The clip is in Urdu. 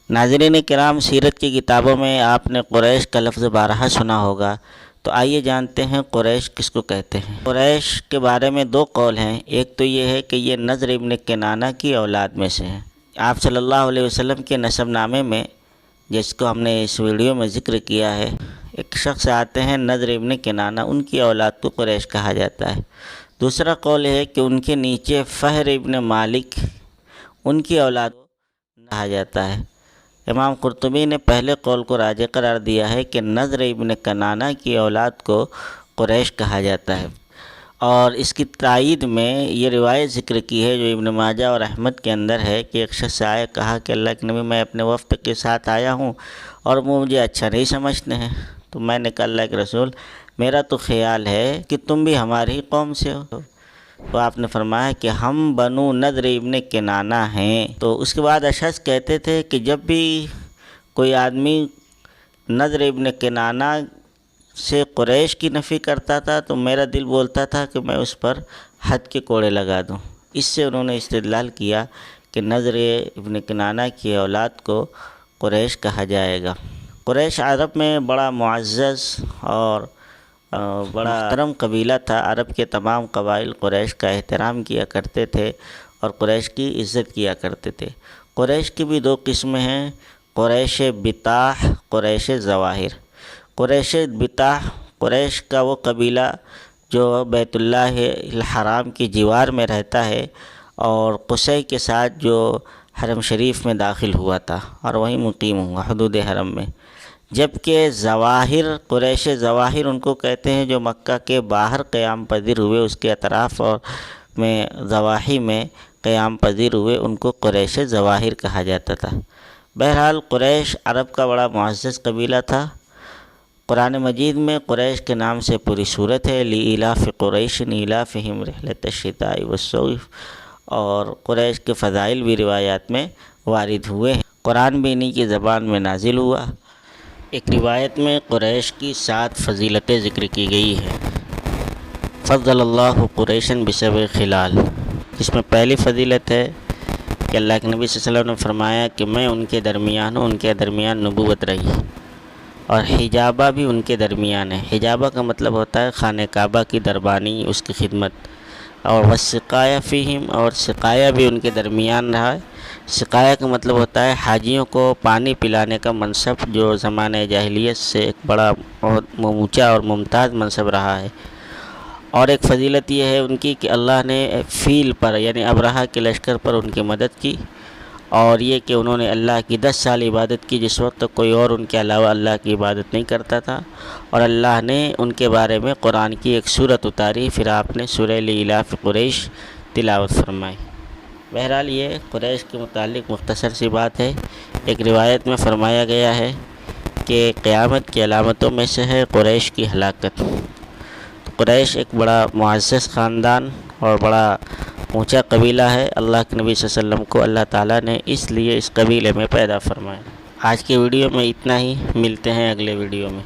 ناظرین کرام، سیرت کی کتابوں میں آپ نے قریش کا لفظ بارہا سنا ہوگا، تو آئیے جانتے ہیں قریش کس کو کہتے ہیں۔ قریش کے بارے میں دو قول ہیں۔ ایک تو یہ ہے کہ یہ نضر ابن کنانہ کی اولاد میں سے ہیں۔ آپ صلی اللہ علیہ وسلم کے نسب نامے میں، جس کو ہم نے اس ویڈیو میں ذکر کیا ہے، ایک شخص آتے ہیں نضر ابن کنانہ، ان کی اولاد کو قریش کہا جاتا ہے۔ دوسرا قول ہے کہ ان کے نیچے فہر ابن مالک، ان کی اولاد کو کہا جاتا ہے۔ امام قرطبی نے پہلے قول کو راجح قرار دیا ہے کہ نضر ابن کنانہ کی اولاد کو قریش کہا جاتا ہے، اور اس کی تائید میں یہ روایت ذکر کی ہے جو ابن ماجہ اور احمد کے اندر ہے کہ ایک شخص آئے، کہا کہ اللہ کے نبی، میں اپنے وفد کے ساتھ آیا ہوں اور وہ مجھے اچھا نہیں سمجھتے ہیں۔ تو میں نے کہا اللہ کے رسول، میرا تو خیال ہے کہ تم بھی ہماری قوم سے ہو۔ تو آپ نے فرمایا کہ ہم بنو نضر ابن کنانہ ہیں۔ تو اس کے بعد اشعث کہتے تھے کہ جب بھی کوئی آدمی نضر ابن کنانہ سے قریش کی نفی کرتا تھا تو میرا دل بولتا تھا کہ میں اس پر حد کے کوڑے لگا دوں۔ اس سے انہوں نے استدلال کیا کہ نضر ابن کنانہ کی اولاد کو قریش کہا جائے گا۔ قریش عرب میں بڑا معزز اور بڑا محترم قبیلہ تھا۔ عرب کے تمام قبائل قریش کا احترام کیا کرتے تھے اور قریش کی عزت کیا کرتے تھے۔ قریش کی بھی دو قسمیں ہیں، قریش بطاح، قریش ظواہر۔ قریش بطاح، قریش کا وہ قبیلہ جو بیت اللہ الحرام کی جوار میں رہتا ہے اور قصی کے ساتھ جو حرم شریف میں داخل ہوا تھا اور وہیں مقیم ہوا حدود حرم میں۔ جبکہ ظواہر، قریش ظواہر ان کو کہتے ہیں جو مکہ کے باہر قیام پذیر ہوئے، اس کے اطراف اور میں ضواحی میں قیام پذیر ہوئے، ان کو قریش ظواہر کہا جاتا تھا۔ بہرحال قریش عرب کا بڑا معزز قبیلہ تھا۔ قرآن مجید میں قریش کے نام سے پوری صورت ہے، لِإِيلَافِ قُرَيْشٍ إِيلَافِهِمْ رِحْلَةَ الشِّتَاءِ وَالصَّيْفِ، اور قریش کے فضائل بھی روایات میں وارد ہوئے ہیں۔ قرآن بھی انہی کی زبان میں نازل ہوا۔ ایک روایت میں قریش کی 7 فضیلتیں ذکر کی گئی ہیں۔ فضل اللہ قریشاً بسبع خلال، جس میں پہلی فضیلت ہے کہ اللہ کے نبی صلی اللہ علیہ وسلم نے فرمایا کہ میں ان کے درمیان ہوں، ان کے درمیان نبوت رہی، اور حجابہ بھی ان کے درمیان ہے۔ حجابہ کا مطلب ہوتا ہے خانہ کعبہ کی دربانی، اس کی خدمت، اور والسقایا فیہم، اور سقایا بھی ان کے درمیان رہا ہے۔ سقایا کا مطلب ہوتا ہے حاجیوں کو پانی پلانے کا منصب، جو زمانہ جاہلیت سے ایک بڑا اونچا اور ممتاز منصب رہا ہے۔ اور ایک فضیلت یہ ہے ان کی کہ اللہ نے فیل پر، یعنی ابرہہ کے لشکر پر ان کی مدد کی، اور یہ کہ انہوں نے اللہ کی 10 سال عبادت کی، جس وقت تک کوئی اور ان کے علاوہ اللہ کی عبادت نہیں کرتا تھا، اور اللہ نے ان کے بارے میں قرآن کی ایک سورت اتاری، پھر آپ نے سورہ لإِيلَافِ قریش تلاوت فرمائی۔ بہرحال یہ قریش کے متعلق مختصر سی بات ہے۔ ایک روایت میں فرمایا گیا ہے کہ قیامت کی علامتوں میں سے ہے قریش کی ہلاکت۔ قریش ایک بڑا معزز خاندان اور بڑا اونچا قبیلہ ہے۔ اللہ کے نبی صلی اللہ علیہ وسلم کو اللہ تعالیٰ نے اس لیے اس قبیلے میں پیدا فرمایا۔ آج کی ویڈیو میں اتنا ہی، ملتے ہیں اگلے ویڈیو میں۔